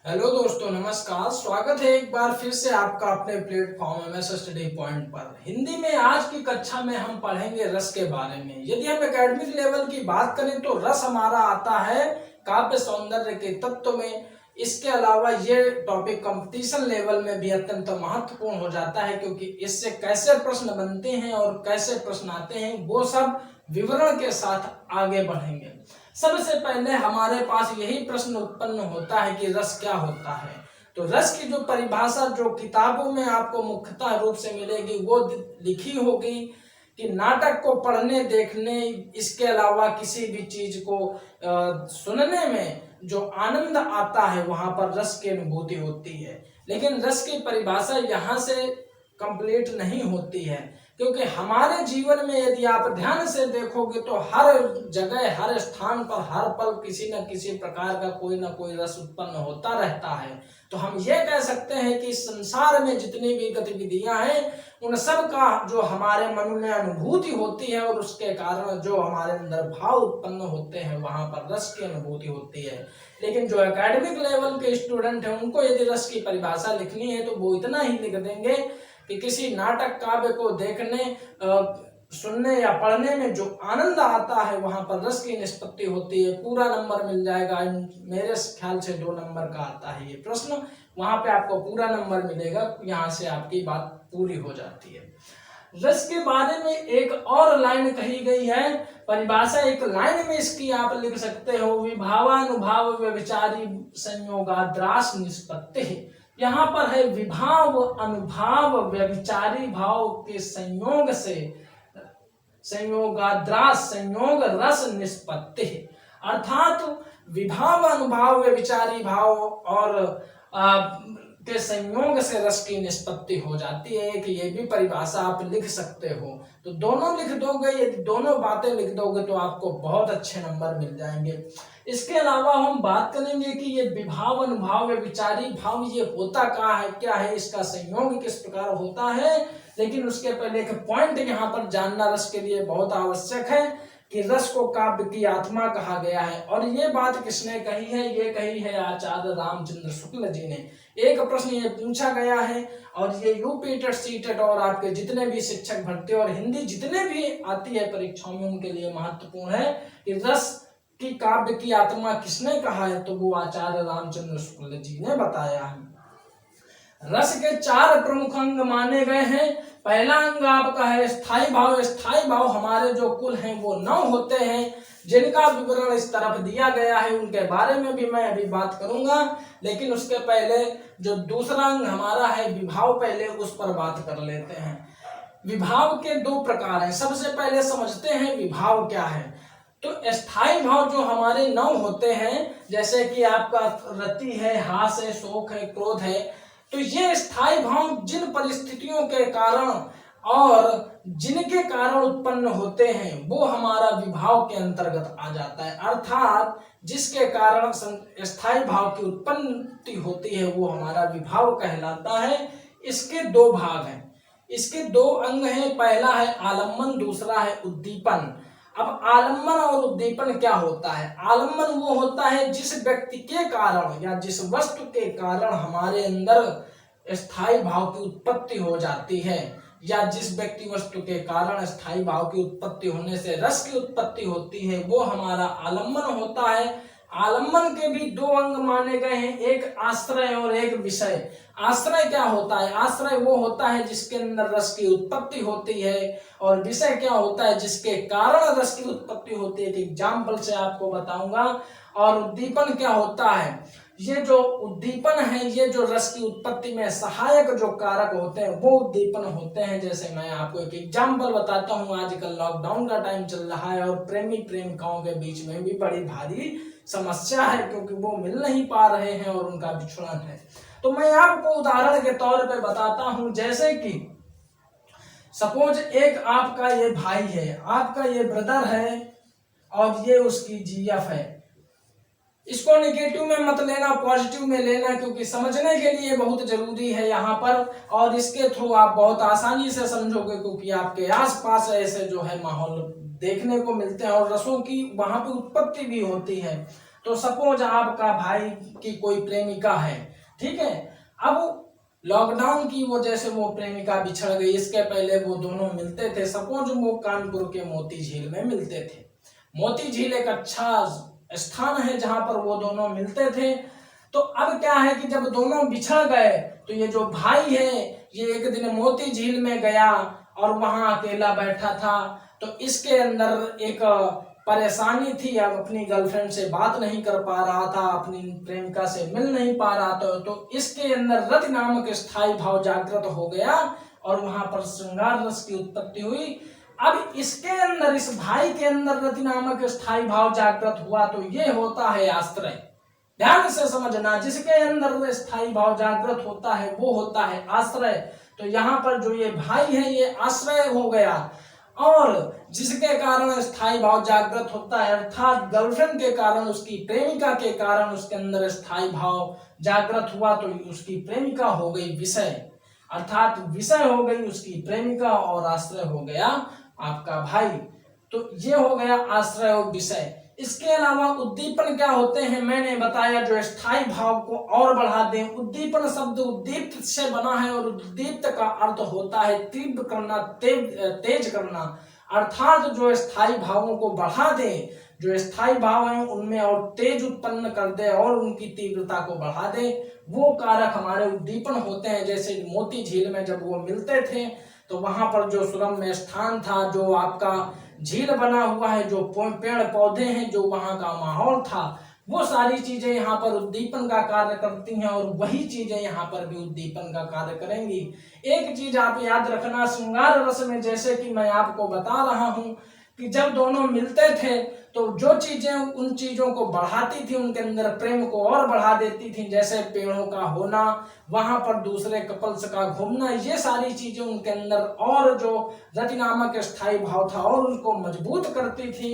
Hello दोस्तों, नमस्कार। स्वागत है एक बार फिर से आपका अपने प्लेटफॉर्म एमएस स्टडी पॉइंट पर। हिंदी में आज की कक्षा में हम पढ़ेंगे रस के बारे में। यदि हम एकेडमिक लेवल की बात करें तो रस हमारा आता है काव्य सौंदर्य के तत्व में। इसके अलावा ये टॉपिक कंपटीशन लेवल में भी अत्यंत महत्वपूर्ण हो जाता है, क्योंकि इससे कैसे प्रश्न बनते हैं और कैसे प्रश्न आते हैं वो सब विवरण के साथ आगे बढ़ेंगे। सबसे पहले हमारे पास यही प्रश्न उत्पन्न होता है कि रस क्या होता है। तो रस की जो परिभाषा जो किताबों में आपको मुख्यतः रूप से मिलेगी वो लिखी होगी कि नाटक को पढ़ने, देखने, इसके अलावा किसी भी चीज को सुनने में जो आनंद आता है वहां पर रस की अनुभूति होती है। लेकिन रस की परिभाषा यहाँ से कंप्लीट नहीं होती है, क्योंकि हमारे जीवन में यदि आप ध्यान से देखोगे तो हर जगह, हर स्थान पर, हर पल किसी न किसी प्रकार का कोई ना कोई रस उत्पन्न होता रहता है। तो हम ये कह सकते हैं कि संसार में जितनी भी गतिविधियां हैं उन सब का जो हमारे मन में अनुभूति होती है और उसके कारण जो हमारे अंदर भाव उत्पन्न होते हैं वहां पर रस की अनुभूति होती है। लेकिन जो एकेडमिक लेवल के स्टूडेंट हैं उनको यदि रस की परिभाषा लिखनी है तो वो इतना ही लिख देंगे कि किसी नाटक काव्य को देखने, सुनने या पढ़ने में जो आनंद आता है वहां पर रस की निष्पत्ति होती है। पूरा नंबर मिल जाएगा। मेरे ख्याल से 2 नंबर का आता है ये प्रश्न, वहां पे आपको पूरा नंबर मिलेगा। यहाँ से आपकी बात पूरी हो जाती है। रस के बारे में एक और लाइन कही गई है, परिभाषा एक लाइन में इसकी आप लिख सकते हो, विभावानुभाव व्यभिचारी संयोगाद्रास निष्पत्ति। यहाँ पर है विभाव अनुभाव व्यभिचारी भाव के संयोग से संयोगाद्रास, संयोग रस निष्पत्ति। अर्थात विभाव अनुभाव व्यभिचारी भाव और के संयोग से रस की निष्पत्ति हो जाती है। कि ये भी परिभाषा आप लिख सकते हो। तो दोनों लिख दोगे, यदि दोनों बातें लिख दोगे तो आपको बहुत अच्छे नंबर मिल जाएंगे। इसके अलावा हम बात करेंगे कि ये विभाव अनुभाव व्यभिचारी भाव ये होता क्या है, इसका संयोग किस प्रकार होता है। लेकिन उसके पहले एक पॉइंट यहाँ पर जानना रस के लिए बहुत आवश्यक है कि रस को काव्य की आत्मा कहा गया है। और ये बात किसने कही है? ये कही है आचार्य रामचंद्र शुक्ल जी ने। एक प्रश्न ये पूछा गया है और ये यूपी टेट, सीटेट और आपके जितने भी शिक्षक भर्ती और हिंदी जितने भी आती है परीक्षाओं में उनके लिए महत्वपूर्ण है कि रस की काव्य की आत्मा किसने कहा है। तो वो आचार्य रामचंद्र शुक्ल जी ने बताया है। रस के 4 प्रमुख अंग माने गए हैं। पहला अंग आपका है स्थाई भाव। स्थाई भाव हमारे जो कुल हैं वो 9 होते हैं, जिनका विवरण इस तरफ दिया गया है। उनके बारे में भी मैं अभी बात करूंगा, लेकिन उसके पहले जो दूसरा अंग हमारा है विभाव, पहले उस पर बात कर लेते हैं। विभाव के 2 प्रकार हैं। सबसे पहले समझते हैं विभाव क्या है। तो स्थाई भाव जो हमारे 9 होते हैं, जैसे कि आपका रति है, हास है, शोक है, क्रोध है, तो ये स्थाई भाव जिन परिस्थितियों के कारण और जिनके कारण उत्पन्न होते हैं वो हमारा विभाव के अंतर्गत आ जाता है। अर्थात जिसके कारण स्थाई भाव की उत्पत्ति होती है वो हमारा विभाव कहलाता है। इसके 2 भाग हैं, इसके 2 अंग हैं। पहला है आलम्बन, दूसरा है उद्दीपन। अब आलम्बन और उद्दीपन क्या होता है? आलम्बन वो होता है जिस व्यक्ति के कारण या जिस वस्तु के कारण हमारे अंदर स्थायी भाव की उत्पत्ति हो जाती है, या जिस व्यक्ति वस्तु के कारण स्थायी भाव की उत्पत्ति होने से रस की उत्पत्ति होती है, वो हमारा आलम्बन होता है। आलम्बन के भी 2 अंग माने गए हैं, एक आश्रय और एक विषय। आश्रय क्या होता है? आश्रय वो होता है जिसके अंदर रस की उत्पत्ति होती है, और विषय क्या होता है? जिसके कारण रस की उत्पत्ति होती है। एक एग्जाम्पल से आपको बताऊंगा। और उद्दीपन क्या होता है? ये जो उद्दीपन है, ये जो रस की उत्पत्ति में सहायक जो कारक होते हैं वो उद्दीपन होते हैं। जैसे मैं आपको एक एग्जाम्पल बताता हूँ। आजकल लॉकडाउन का टाइम चल रहा है और प्रेमी प्रेमिकाओं के बीच में भी बड़ी भारी समस्या है, क्योंकि वो मिल नहीं पा रहे हैं और उनका बिछुड़न है। तो मैं आपको उदाहरण के तौर पे बताता हूं। जैसे कि सपोज एक आपका ये भाई है, आपका ये ब्रदर है और ये उसकी जीएफ है। इसको नेगेटिव में मत लेना, पॉजिटिव में लेना, क्योंकि समझने के लिए बहुत जरूरी है यहाँ पर। और इसके थ्रू आप बहुत आसानी से समझोगे, क्योंकि आपके आसपास ऐसे जो है माहौल देखने को मिलते हैं और रसों की वहां पे उत्पत्ति भी होती है। तो सपोज आपका भाई की कोई प्रेमिका है, ठीक है। अब लॉकडाउन की वजह से वो प्रेमिका बिछड़ गई, इसके पहले वो दोनों मिलते थे। सपोज वो कानपुर के मोती झील में मिलते थे। मोती झील एक अच्छा स्थान है जहां पर वो दोनों मिलते थे। तो अब क्या है कि जब दोनों बिछड़ गए तो ये जो भाई है ये एक दिन मोती झील में गया और वहां अकेला बैठा था। तो इसके अंदर एक परेशानी थी, अब अपनी गर्लफ्रेंड से बात नहीं कर पा रहा था, अपनी प्रेमिका से मिल नहीं पा रहा था। तो इसके अंदर रति नामक स्थायी भाव जागृत हो गया और वहां पर श्रृंगार रस की उत्पत्ति हुई। अब इसके अंदर, इस भाई के अंदर रति नामक स्थायी भाव जागृत हुआ तो ये होता है आश्रय। ध्यान से समझना, जिसके अंदर स्थायी भाव जागृत होता है वो होता है आश्रय। तो यहाँ पर जो ये भाई है ये आश्रय हो गया, और जिसके कारण स्थायी भाव जागृत होता है अर्थात गर्लफ्रेंड के कारण, उसकी प्रेमिका के कारण उसके अंदर स्थायी भाव जागृत हुआ तो उसकी प्रेमिका हो गई विषय, अर्थात विषय हो गई उसकी प्रेमिका और आश्रय हो गया आपका भाई। तो ये हो गया आश्रय और विषय। इसके अलावा उद्दीपन क्या होते हैं मैंने बताया, जो स्थायी भाव को और बढ़ा दें। उद्दीपन शब्द उद्दीप्त से बना है और उद्दीप्त का अर्थ होता है तीव्र करना, तेज करना, अर्थात जो स्थायी भावों को बढ़ा दे, जो स्थायी भाव हैं उनमें और तेज उत्पन्न कर दे और उनकी तीव्रता को बढ़ा दे, वो कारक हमारे उद्दीपन होते हैं। जैसे मोती झील में जब वो मिलते थे तो वहां पर जो सुरम्य स्थान था, जो आपका झील बना हुआ है, जो पेड़ पौधे हैं, जो वहां का माहौल था, वो सारी चीजें यहाँ पर उद्दीपन का कार्य करती हैं और वही चीजें यहाँ पर भी उद्दीपन का कार्य करेंगी। एक चीज आप याद रखना, श्रृंगार रस में जैसे कि मैं आपको बता रहा हूँ कि जब दोनों मिलते थे तो जो चीजें उन चीजों को बढ़ाती थी, उनके अंदर प्रेम को और बढ़ा देती थी, जैसे पेड़ों का होना, वहां पर दूसरे कपल्स का घूमना, ये सारी चीजें उनके अंदर और जो रति नामक स्थायी भाव था और उनको मजबूत करती थी।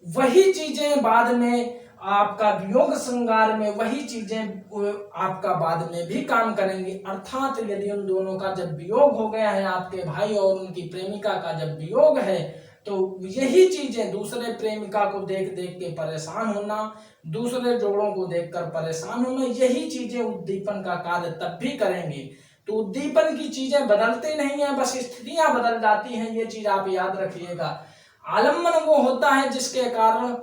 वही चीजें बाद में आपका वियोग श्रृंगार में, वही चीजें आपका बाद में भी काम करेंगी। अर्थात यदि उन दोनों का जब वियोग हो गया है, आपके भाई और उनकी प्रेमिका का जब वियोग है, तो यही चीजें, दूसरे प्रेमिका को देख देख के परेशान होना, दूसरे जोड़ों को देखकर परेशान होना, यही चीजें उद्दीपन का कार्य तब भी करेंगी। तो उद्दीपन की चीजें बदलती नहीं है, बस स्थितियां बदल जाती हैं, ये चीज आप याद रखिएगा। आलम्बन वो होता है जिसके कारण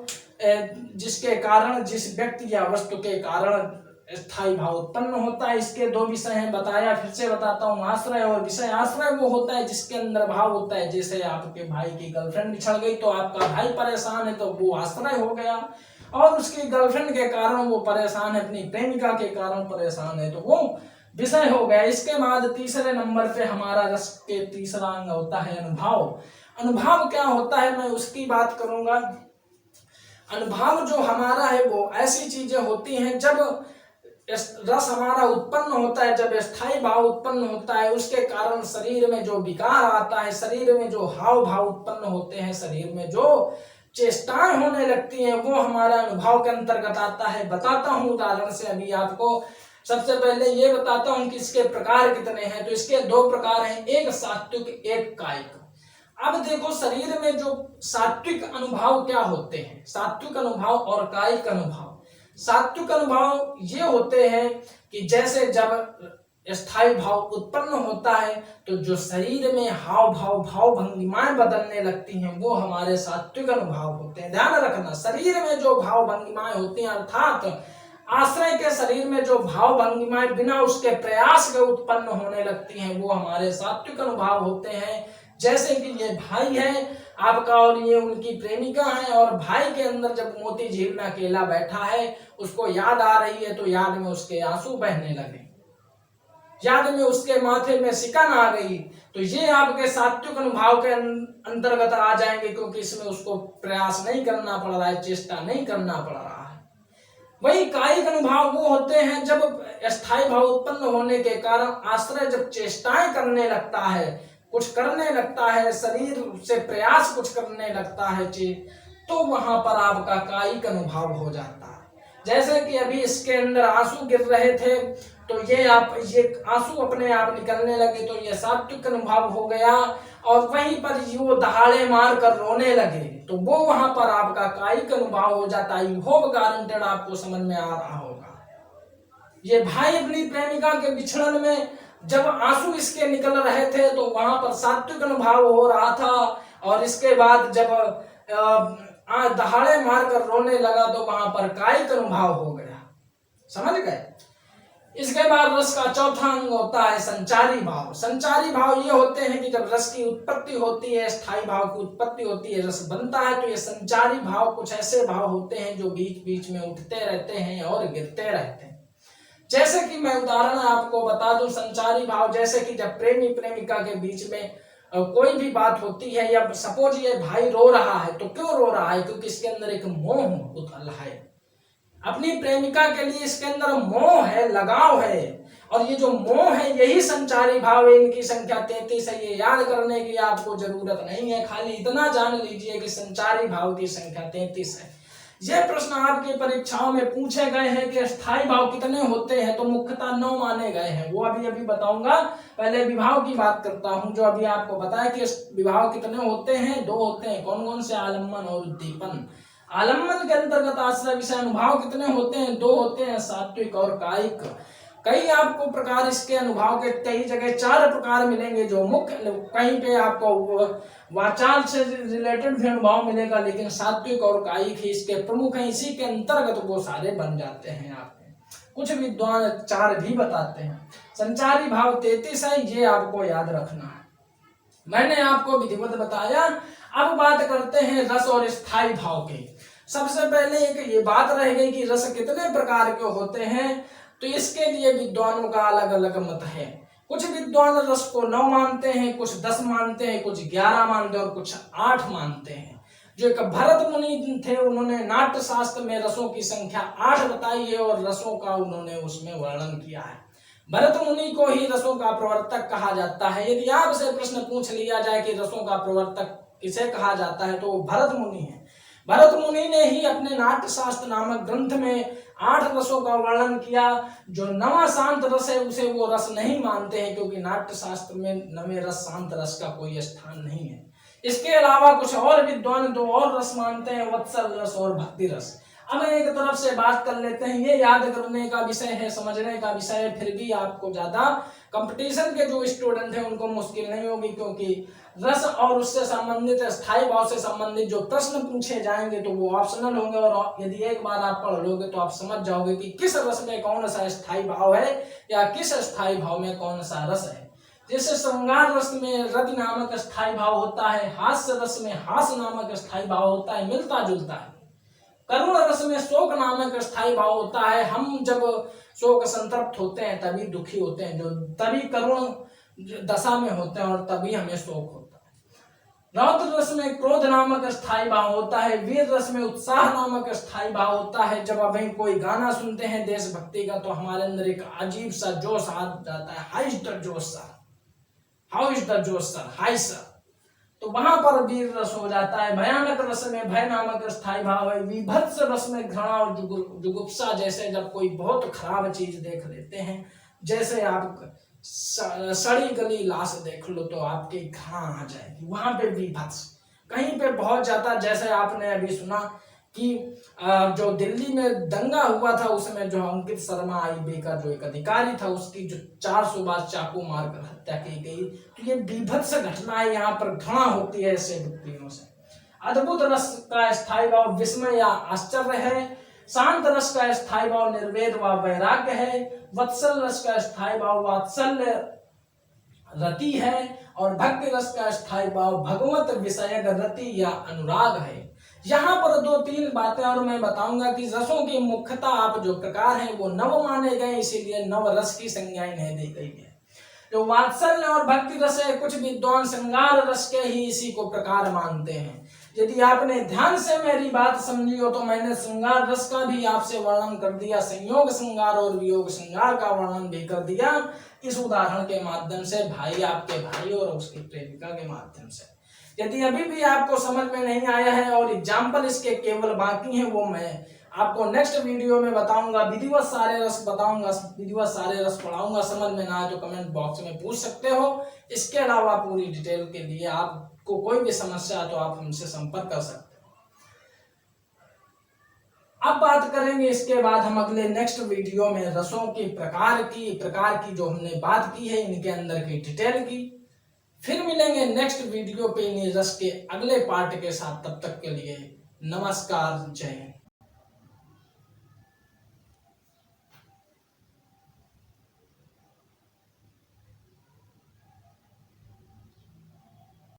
जिस व्यक्ति या वस्तु के कारण स्थायी भाव उत्पन्न होता है। इसके दो विषय हैं, बताया, फिर से बताता हूँ, आश्रय और विषय। आश्रय वो होता है जिसके अंदर भाव होता है, जैसे आपके भाई की गर्लफ्रेंड बिछड़ गई तो आपका भाई परेशान है तो वो आश्रय हो गया, और उसकी गर्लफ्रेंड के कारण वो परेशान है, अपनी प्रेमिका के कारण परेशान है तो वो विषय हो गया। इसके बाद तीसरे नंबर पे हमारा रस के तीसरा अंग होता है अनुभव। अनुभव क्या होता है मैं उसकी बात करूंगा। अनुभव जो हमारा है वो ऐसी चीजें होती हैं जब रस हमारा उत्पन्न होता है, जब स्थायी भाव उत्पन्न होता है, उसके कारण शरीर में जो विकार आता है, शरीर में जो हाव भाव उत्पन्न होते हैं, शरीर में जो चेष्टाएं होने लगती हैं, वो हमारा अनुभव के अंतर्गत आता है। बताता हूं उदाहरण से अभी आपको। सबसे पहले ये बताता हूं कि इसके प्रकार कितने हैं। तो इसके दो प्रकार हैं, एक सात्विक, एक कायिक। अब देखो, शरीर में जो सात्विक अनुभव क्या होते हैं, सात्विक अनुभव और कायिक अनुभव। सात्विक अनुभव ये होते हैं कि जैसे जब स्थायी भाव उत्पन्न होता है तो जो शरीर में हाव भाव, भाव भंगिमाएं बदलने लगती हैं, वो हमारे सात्विक अनुभव होते हैं। ध्यान रखना, शरीर में जो भाव भंगिमाएं होती हैं, अर्थात आश्रय के शरीर में जो भाव भंगिमाएं बिना उसके प्रयास के उत्पन्न होने लगती हैं, वो हमारे सात्विक अनुभव होते हैं। जैसे कि ये भाई है आपका और ये उनकी प्रेमिका है, और भाई के अंदर जब मोती झील में अकेला बैठा है, उसको याद आ रही है तो याद में उसके आंसू बहने लगे, याद में उसके माथे में सिकन आ गई, तो ये आपके सात्विक अनुभव के अंतर्गत आ जाएंगे, क्योंकि इसमें उसको प्रयास नहीं करना पड़ रहा है, चेष्टा नहीं करना पड़ रहा है। वही कायिक अनुभव वो होते हैं जब स्थायी भाव उत्पन्न होने के कारण आश्रय जब चेष्टाएं करने लगता है, कुछ करने लगता है, शरीर से प्रयास कुछ करने लगता है चीज, तो वहां पर आपका कायिक अनुभव हो जाता है। जैसे कि अभी इसके अंदर आंसू गिर रहे थे तो ये आंसू अपने आप निकलने लगे, तो ये सात्विक अनुभव हो गया। और वहीं पर वो दहाड़े मार कर रोने लगे तो वो वहां पर आपका कायिक अनुभव हो जाता है। होप गारंटेड आपको समझ में आ रहा होगा। ये भाई अपनी प्रेमिका के बिछड़न में जब आंसू इसके निकल रहे थे तो वहां पर सात्विक अनुभव हो रहा था, और इसके बाद जब दहाड़े मारकर रोने लगा तो वहां पर कायिक अनुभव हो गया। समझ गए? इसके बाद रस का चौथा अंग होता है संचारी भाव। संचारी भाव ये होते हैं कि जब रस की उत्पत्ति होती है, स्थायी भाव की उत्पत्ति होती है, रस बनता है, तो ये संचारी भाव कुछ ऐसे भाव होते हैं जो बीच बीच में उठते रहते हैं और गिरते रहते हैं। जैसे कि मैं उदाहरण आपको बता दूं, संचारी भाव जैसे कि जब प्रेमी प्रेमिका के बीच में कोई भी बात होती है, या सपोज ये भाई रो रहा है, तो क्यों रो रहा है? क्योंकि इसके अंदर एक मोह उथल है अपनी प्रेमिका के लिए, इसके अंदर मोह है, लगाव है। और ये जो मोह है यही संचारी भाव है। इनकी संख्या 33 है। ये याद करने की आपको जरूरत नहीं है, खाली इतना जान लीजिए कि संचारी भाव की संख्या 33 है। ये प्रश्न आपकी परीक्षाओं में पूछे गए हैं कि स्थायी भाव कितने होते हैं, तो मुख्यतः 9 माने गए हैं। वो अभी बताऊंगा। पहले विभाव की बात करता हूं, जो अभी आपको बताया कि विभाव कितने होते हैं। 2 होते हैं। कौन कौन से? आलम्बन और उद्दीपन। आलम्बन के अंतर्गत आश्रय विषय अनुभाव कितने होते हैं? 2 होते हैं, सात्विक और कायिक। कई आपको प्रकार इसके अनुभाव के कई जगह 4 प्रकार मिलेंगे, जो मुख्य कहीं पे आपको वाचाल से रिलेटेड भी अनुभाव मिलेगा, लेकिन सात्विक और कायिक ही इसके प्रमुख हैं। इसी के अंतर्गत वो सारे बन जाते हैं। आपके कुछ विद्वान 4 भी बताते हैं। संचारी भाव 33 है, ये आपको याद रखना है। मैंने आपको विधिवत बताया। अब बात करते हैं रस और स्थायी भाव की। सबसे पहले एक ये बात रह गई कि रस कितने प्रकार के होते हैं, तो इसके लिए विद्वानों का अलग अलग मत है। कुछ विद्वान रस को 9 मानते हैं, कुछ 10 मानते हैं, कुछ 11 मानते हैं और कुछ 8 मानते हैं। जो एक भरत मुनि थे, उन्होंने नाट्य शास्त्र में रसों की संख्या 8 बताई है और रसों का उन्होंने उसमें वर्णन किया है। भरत मुनि को ही रसों का प्रवर्तक कहा जाता है। यदि आपसे प्रश्न पूछ लिया जाए कि रसों का प्रवर्तक किसे कहा जाता है, तो वो भरत मुनि है। भरत मुनि ने ही अपने नाट्य शास्त्र नामक ग्रंथ में 8 रसों का वर्णन किया। जो नवा शांत रस है उसे वो रस नहीं मानते हैं, क्योंकि नाट्य शास्त्र में नवे रस शांत रस का कोई स्थान नहीं है। इसके अलावा कुछ और विद्वान 2 और रस मानते हैं, वत्सल रस और भक्ति रस। अब एक तरफ से बात कर लेते हैं। ये याद करने का विषय है, समझने का विषय है, फिर भी आपको ज्यादा कंपटीशन के जो स्टूडेंट हैं उनको मुश्किल नहीं होगी, क्योंकि रस और उससे संबंधित स्थायी भाव से संबंधित जो प्रश्न पूछे जाएंगे तो वो ऑप्शनल होंगे। और यदि एक बार आप पढ़ लोगे तो आप समझ जाओगे कि किस रस में कौन सा स्थायी भाव है या किस स्थायी भाव में कौन सा रस है। जैसे श्रृंगार रस में रति नामक स्थायी भाव होता है, हास्य रस में हास्य नामक स्थायी भाव होता है, मिलता जुलता है। करुण रस में शोक नामक स्थायी भाव होता है। हम जब शोक संतप्त होते हैं तभी दुखी होते हैं, जो तभी करुण दशा में होते हैं और तभी हमें शोक होता है। रौद्र रस में क्रोध नामक स्थायी भाव होता है। वीर रस में उत्साह नामक स्थायी भाव होता है। जब अभी कोई गाना सुनते हैं देशभक्ति का तो हमारे अंदर एक अजीब सा जोश आ जाता है, हाउ इज द जोश सर, हाउ इज द जोश सर, हाई सर, तो वहां पर वीर रस हो जाता है। भयानक रस में भय नामक स्थायी भाव है। विभत्स रस में घृणा और जुगुप्सा, जैसे जब कोई बहुत खराब चीज देख लेते हैं, जैसे आप सड़ी गली लाश देख लो तो आपकी घृणा आ जाएगी, वहां पे विभत्स। कहीं पे बहुत ज्यादा, जैसे आपने अभी सुना कि जो दिल्ली में दंगा हुआ था उसमें जो अंकित शर्मा आईबी का जो एक अधिकारी था उसकी जो 400 बार चाकू मारकर हत्या की गई, तो ये विभत्स घटना है। यहाँ पर घृणा होती है ऐसे व्यक्तियों से। अद्भुत रस का स्थायी भाव विस्मय या आश्चर्य है। शांत रस का स्थायी भाव निर्वेद व वैराग्य है। वत्सल रस का स्थायी भाव वात्सल्य रति है और भक्ति रस का स्थायी भाव भगवत विषयक रति या अनुराग है। यहाँ पर 2-3 बातें और मैं बताऊंगा कि रसों की मुख्यतः आप जो प्रकार हैं वो 9 माने गए, इसीलिए 9 रस की संज्ञाएं नहीं दी गई है। जो वात्सल्य और भक्ति रस है, कुछ विद्वान श्रृंगार रस के ही इसी को प्रकार मानते हैं। यदि आपने ध्यान से मेरी बात समझी हो तो मैंने श्रृंगार रस का भी आपसे वर्णन कर दिया, संयोग श्रृंगार और वियोग श्रृंगार का वर्णन भी कर दिया इस उदाहरण के माध्यम से, भाई आपके भाई और उसकी प्रेमिका के माध्यम से। यदि अभी भी आपको समझ में नहीं आया है और एग्जाम्पल इसके केवल बाकी हैं, वो मैं आपको नेक्स्ट वीडियो में बताऊंगा, विधिवत सारे रस बताऊंगा, विधिवत सारे रस पढ़ाऊंगा। समझ में ना आए तो कमेंट बॉक्स में पूछ सकते हो। इसके अलावा पूरी डिटेल के लिए आपको कोई भी समस्या है तो आप हमसे संपर्क कर सकते हो। अब बात करेंगे इसके बाद हम अगले नेक्स्ट वीडियो में रसों के प्रकार की जो हमने बात की है, इनके अंदर की डिटेल की। फिर मिलेंगे नेक्स्ट वीडियो पे इन्हीं रस के अगले पार्ट के साथ। तब तक के लिए नमस्कार, जय हिंद।